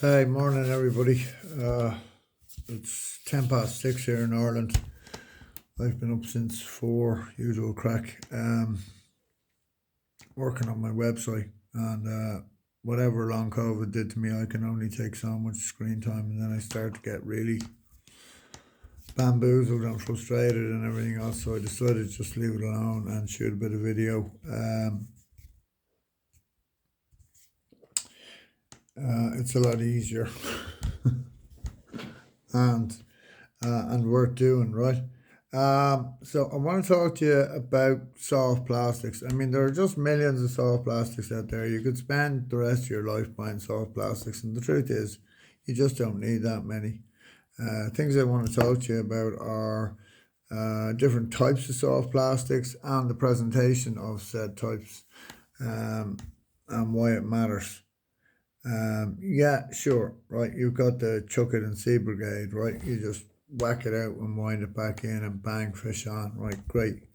Hey, morning everybody. It's 6:10 here in Ireland. I've been up since 4, usual crack, working on my website. And whatever long COVID did to me, I can only take so much screen time. And then I start to get really bamboozled and frustrated and everything else. So I decided to just leave it alone and shoot a bit of video. It's a lot easier and worth doing, right? So I want to talk to you about soft plastics. I mean, there are just millions of soft plastics out there. You could spend the rest of your life buying soft plastics, and the truth is, you just don't need that many. Things I want to talk to you about are different types of soft plastics and the presentation of said types, and why it matters. Yeah, sure, right. You've got the chuck it and see brigade, right? You just whack it out and wind it back in and bang, fish on, right? Great.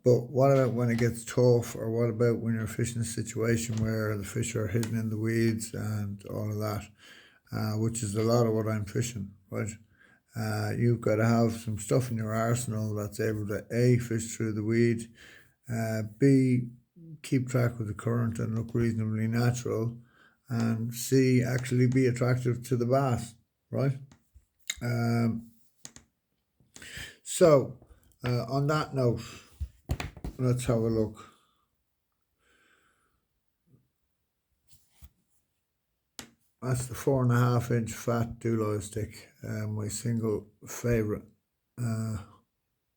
But what about when it gets tough, or what about when you're fishing a situation where the fish are hidden in the weeds and all of that, which is a lot of what I'm fishing, right? You've got to have some stuff in your arsenal that's able to A, fish through the weed, B, keep track of the current and look reasonably natural, and C, actually be attractive to the bass, right? Um, so, on that note, let's have a look. That's the 4.5 inch fat dual stick, my single favorite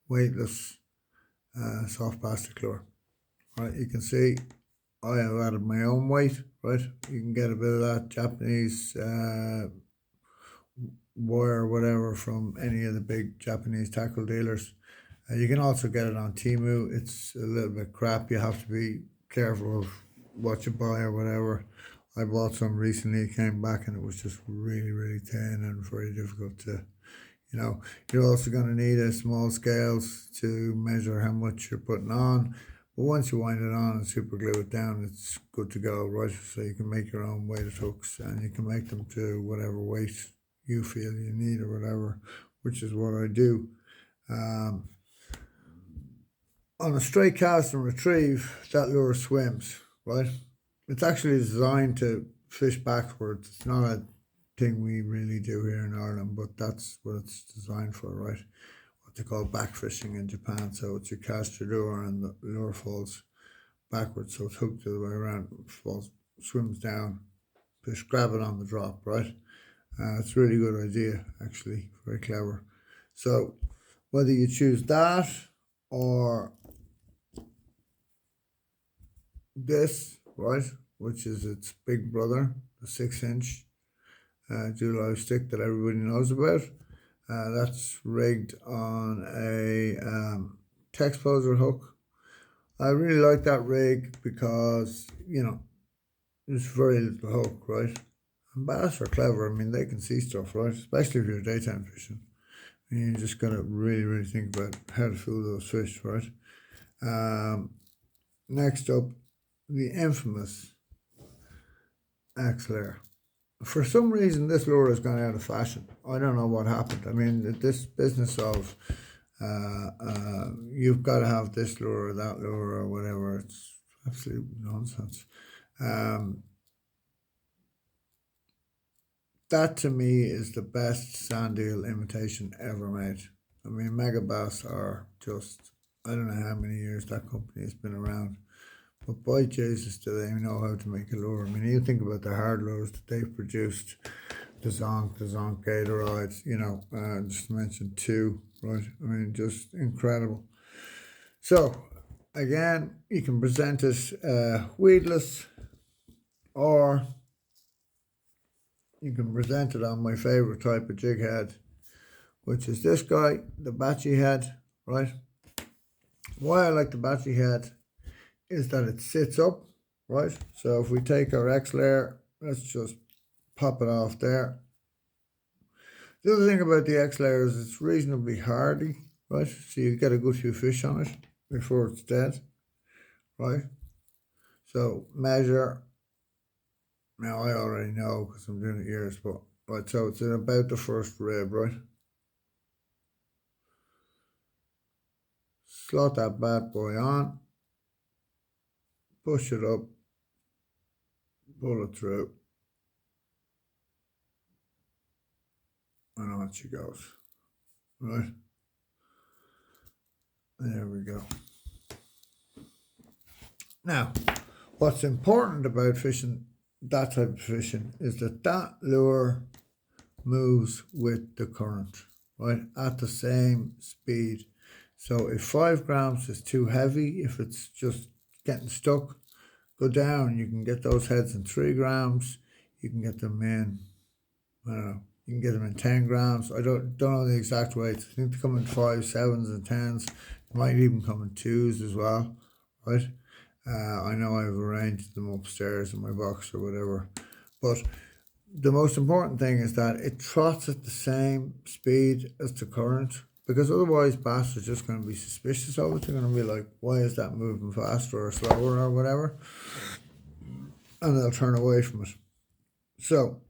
weightless soft plastic lure. Right, you can see I have added my own weight. Right, you can get a bit of that Japanese wire or whatever from any of the big Japanese tackle dealers. You can also get it on Temu. It's a little bit crap. You have to be careful of what you buy or whatever. I bought some recently, came back, and it was just really, really thin and very difficult to, you're also going to need a small scales to measure how much you're putting on. But once you wind it on and super glue it down, it's good to go, right? So you can make your own weighted hooks, and you can make them to whatever weight you feel you need or whatever, which is what I do. On a straight cast and retrieve, that lure swims, right? It's actually designed to fish backwards. It's not a thing we really do here in Ireland, but that's what it's designed for, right? What they call back fishing in Japan. So it's you cast your lure and the lure falls backwards, so it's hooked the other way around, falls, swims down, fish grab it on the drop, right? It's a really good idea, actually, very clever. So whether you choose that or this, right, which is its big brother, the 6 inch dual stick that everybody knows about, that's rigged on a text poser hook. I really like that rig because, it's very little hook, right? And bass are clever. I mean, they can see stuff, right? Especially if you're daytime fishing. And you just got to really, really think about how to fool those fish, right? Next up, the infamous X-Layer. For some reason, this lure has gone out of fashion. I don't know what happened. I mean, this business of you've got to have this lure or that lure or whatever, it's absolute nonsense. That to me is the best sand eel imitation ever made. I mean, Megabass are just, I don't know how many years that company has been around, but by Jesus, do they know how to make a lure. I mean, you think about the hard lures that they've produced, the Zonk Gatoroids, just to mention two, right? I mean, just incredible. So, again, you can present it weedless, or you can present it on my favorite type of jig head, which is this guy, the batchy head, right? Why I like the batchy head is that it sits up, right? So if we take our X-Layer, let's just pop it off there. The other thing about the X-Layer is it's reasonably hardy, right? So you get a good few fish on it before it's dead, right? So measure Now I already know because I'm doing it years, but right, so it's in about the first rib, right? Slot that bad boy on, push it up, pull it through, and on she goes, right? There we go. Now, what's important about fishing that type of fishing is that that lure moves with the current, right, at the same speed. So if 5 grams is too heavy, if it's just getting stuck, go down. You can get those heads in 3 grams. You can get them in, I don't know, you can get them in 10 grams. I don't know the exact weights. I think they come in 5s, 7s, and 10s. They might even come in 2s as well, right? I know I've arranged them upstairs in my box or whatever. But the most important thing is that it trots at the same speed as the current, because otherwise bass are just going to be suspicious of it. They're going to be like, why is that moving faster or slower or whatever? And they'll turn away from it. So,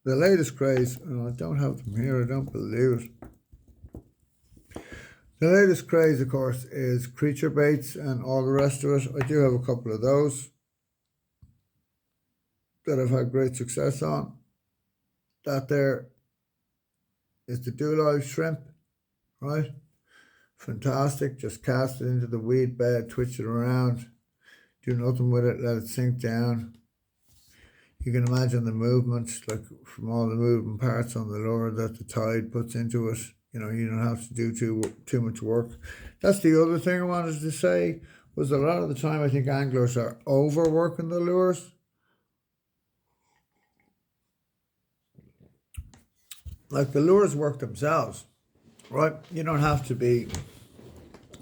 the latest craze, and I don't have them here, I don't believe it. The latest craze, of course, is creature baits and all the rest of it. I do have a couple of those that I've had great success on. That there is the Do Live shrimp, right? Fantastic. Just cast it into the weed bed, twitch it around, do nothing with it, let it sink down. You can imagine the movements, like from all the moving parts on the lure that the tide puts into it. You know, you don't have to do too much work. That's the other thing I wanted to say, was a lot of the time I think anglers are overworking the lures. Like the lures work themselves, right? You don't have to be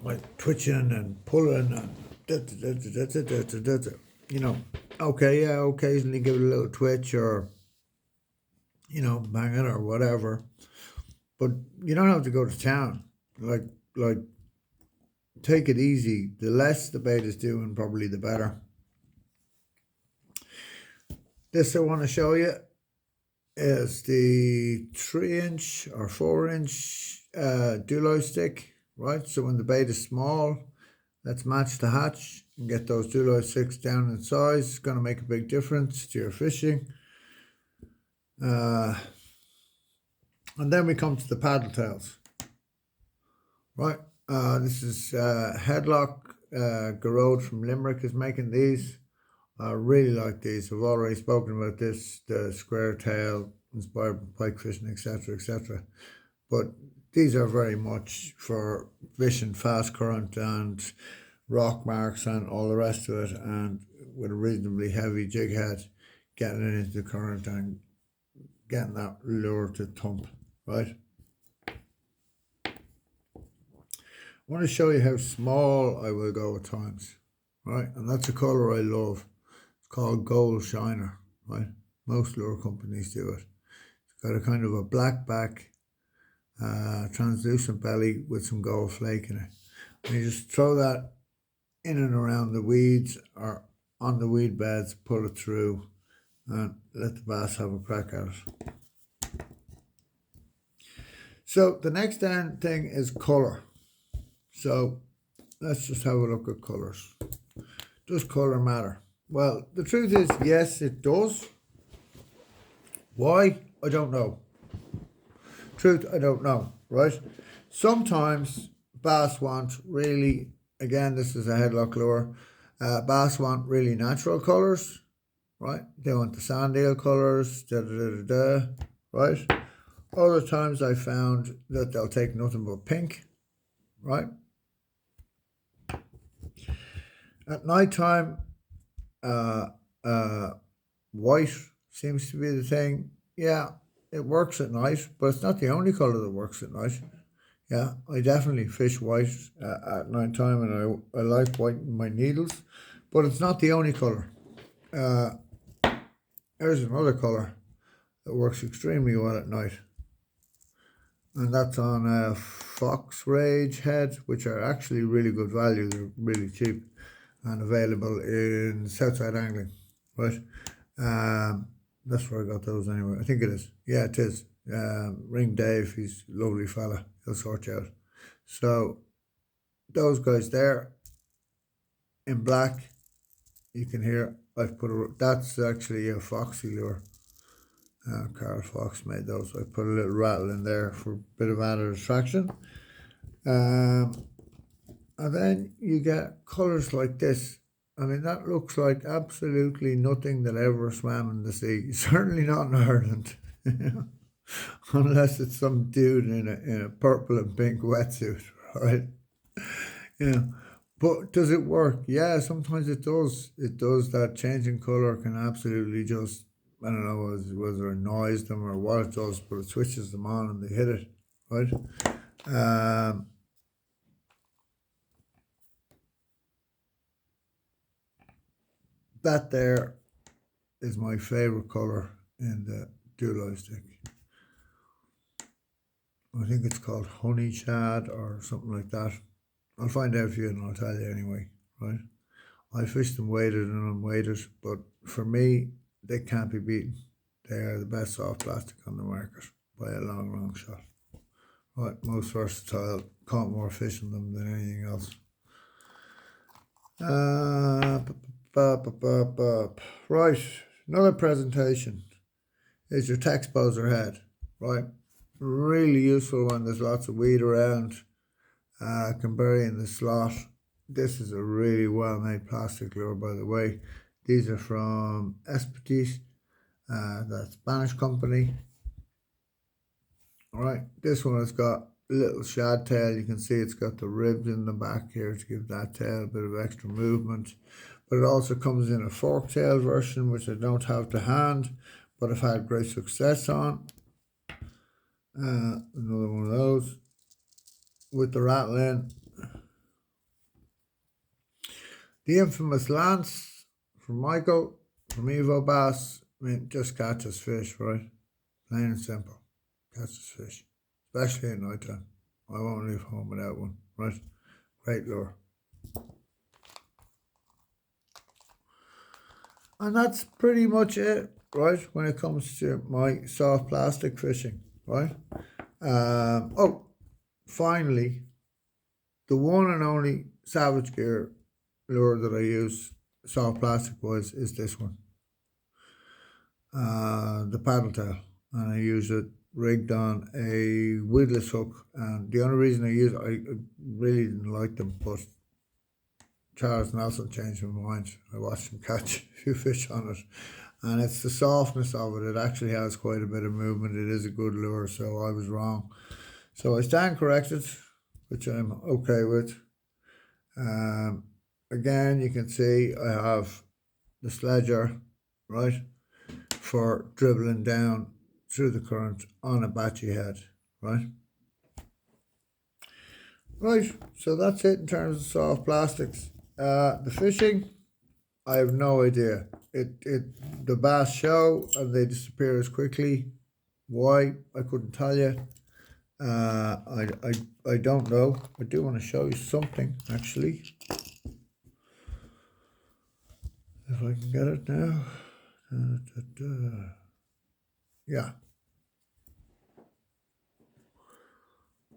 like twitching and pulling and you know. Okay, yeah, occasionally give it a little twitch or, you know, bang it or whatever. But you don't have to go to town. Like take it easy. The less the bait is doing, probably the better. This I want to show you is the 3-inch or 4-inch Dulo stick, right? So when the bait is small, let's match the hatch and get those Dulo sticks down in size. It's going to make a big difference to your fishing. And then we come to the paddle tails, right? This is Headlock. Garrod from Limerick is making these. I really like these. I've already spoken about this, the square tail, inspired by pike fishing, etc., etc. But these are very much for fishing fast current and rock marks and all the rest of it, and with a reasonably heavy jig head, getting it into the current and getting that lure to thump, right? I want to show you how small I will go at times, right? And that's a colour I love. It's called Gold Shiner, right? Most lure companies do it. It's got a kind of a black back, translucent belly with some gold flake in it. And you just throw that in and around the weeds or on the weed beds, pull it through and let the bass have a crack at it. So the next thing is colour. So let's just have a look at colours. Does colour matter? Well, the truth is, yes, it does. Why? I don't know. Truth, I don't know, right? Sometimes bass want really, again, this is a headlock lure, bass want really natural colours, right? They want the sand eel colours, right? Other times I found that they'll take nothing but pink, right? At night time, white seems to be the thing. Yeah, it works at night, but it's not the only colour that works at night. Yeah, I definitely fish white at night time, and I like white in my needles, but it's not the only colour. There's another colour that works extremely well at night, and that's on a Fox Rage head, which are actually really good value. They're really cheap and available in Southside Angling, right? That's where I got those anyway. I think it is. Yeah, it is. Ring Dave, he's a lovely fella. He'll sort you out. So those guys there in black, you can hear I've put that's actually a Foxy lure. Carl Fox made those. I put a little rattle in there for a bit of added attraction. And then you get colours like this. I mean, that looks like absolutely nothing that ever swam in the sea. Certainly not in Ireland. Unless it's some dude in a purple and pink wetsuit, right? You know. But does it work? Yeah, sometimes it does. It does. That changing colour can absolutely just, I don't know, whether it annoys them or what it does, but it switches them on and they hit it, right? That there is my favourite colour in the dual stick. I think it's called Honey Shad or something like that. I'll find out for you and I'll tell you anyway, right? I fished them weighted and unweighted, but for me, they can't be beaten. They are the best soft plastic on the market by a long, long shot. Right, most versatile, caught more fish in them than anything else. Right, another presentation is your text poser head, right? Really useful when there's lots of weed around. Can bury in the slot. This is a really well made plastic lure, by the way. These are from Espetis, that Spanish company. Alright, this one has got a little shad tail. You can see it's got the ribs in the back here to give that tail a bit of extra movement. But it also comes in a fork tail version, which I don't have to hand, but I've had great success on. Another one of those with the rattle in. The infamous Lance from Michael from Evo Bass. I mean, just catches fish, right? Plain and simple. Catches fish, especially at night time. I won't leave home without one, right? Great lure. And that's pretty much it, right? When it comes to my soft plastic fishing, right? Finally, the one and only Savage Gear lure that I use soft plastic wise is this one, the paddle tail, and I use it rigged on a weedless hook. And the only reason I use it, I really didn't like them, but Charles Nelson changed my mind. I watched him catch a few fish on it, and it's the softness of it. It actually has quite a bit of movement. It is a good lure, so I was wrong. So I stand corrected, which I'm okay with. Again, you can see I have the sledger, right, for dribbling down through the current on a batchy head, right? Right, so that's it in terms of soft plastics. The fishing, I have no idea. The bass show and they disappear as quickly. Why? I couldn't tell you. I don't know. I do want to show you something actually. If I can get it now. Yeah.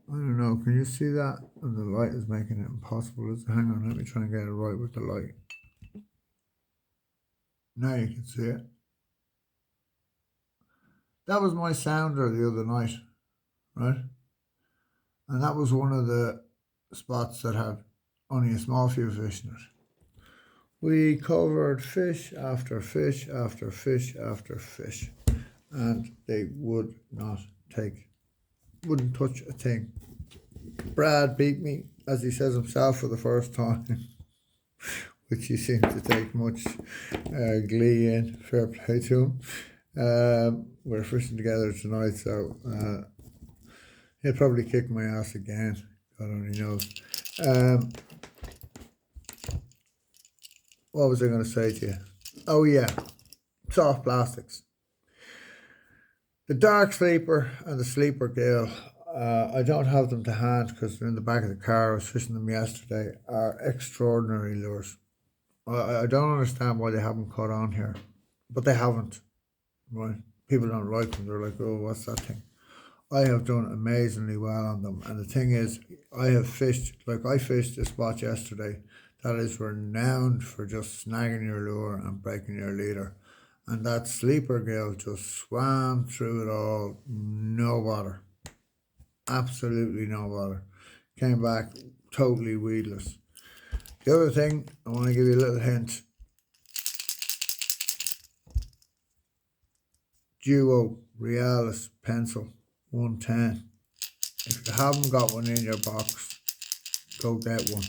I don't know. Can you see that? And the light is making it impossible. Hang on, let me try and get it right with the light. Now you can see it. That was my sounder the other night, right? And that was one of the spots that had only a small few fish in it. We covered fish after fish after fish after fish, and they wouldn't touch a thing. Brad beat me, as he says himself, for the first time, which he seemed to take much glee in. Fair play to him. We're fishing together tonight, so he'll probably kick my ass again. God only knows. What was I going to say to you? Oh yeah, soft plastics. The dark sleeper and the sleeper gale, I don't have them to hand because they're in the back of the car. I was fishing them yesterday. Are extraordinary lures. I don't understand why they haven't caught on here, but they haven't, right? People don't like them. They're like, oh, what's that thing? I have done amazingly well on them. And the thing is, I have fished, like I fished a spot yesterday that is renowned for just snagging your lure and breaking your leader. And that sleeper gill just swam through it all, no bother. Absolutely no bother. Came back totally weedless. The other thing, I want to give you a little hint. Duo Realis pencil 110. If you haven't got one in your box, go get one.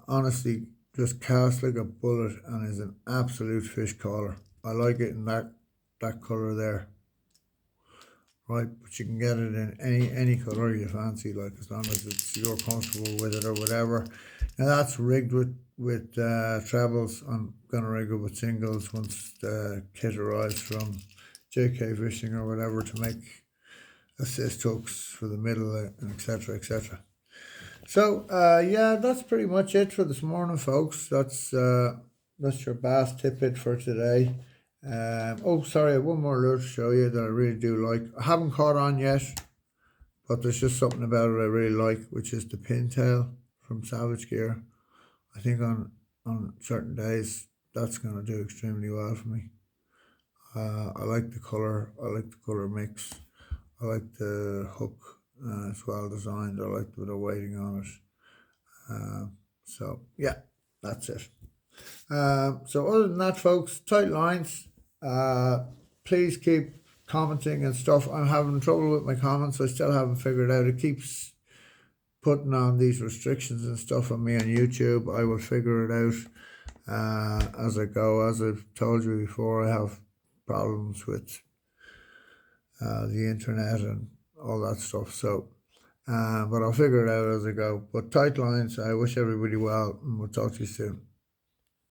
Honestly, just casts like a bullet and is an absolute fish caller. I like it in that colour there. Right, but you can get it in any colour you fancy, like as long as you're comfortable with it or whatever. Now that's rigged with trebles. I'm gonna rig it with singles once the kit arrives from JK Fishing or whatever to make assist hooks for the middle and etc etc. So yeah, that's pretty much it for this morning, folks. That's your bass tidbit for today. Oh, sorry, one more lure to show you that I really do like. I haven't caught on yet, but there's just something about it I really like, which is the pintail from Savage Gear. I think on certain days that's gonna do extremely well for me. I like the color. I like the color mix. I like the hook. It's well designed. I like the bit of weighting on it. So yeah, that's it. So other than that, folks, tight lines. Please keep commenting and stuff. I'm having trouble with my comments. I still haven't figured out. It keeps putting on these restrictions and stuff on me on YouTube. I will figure it out as I go. As I've told you before, I have problems with the internet and all that stuff. So, but I'll figure it out as I go. But tight lines, I wish everybody well, and we'll talk to you soon.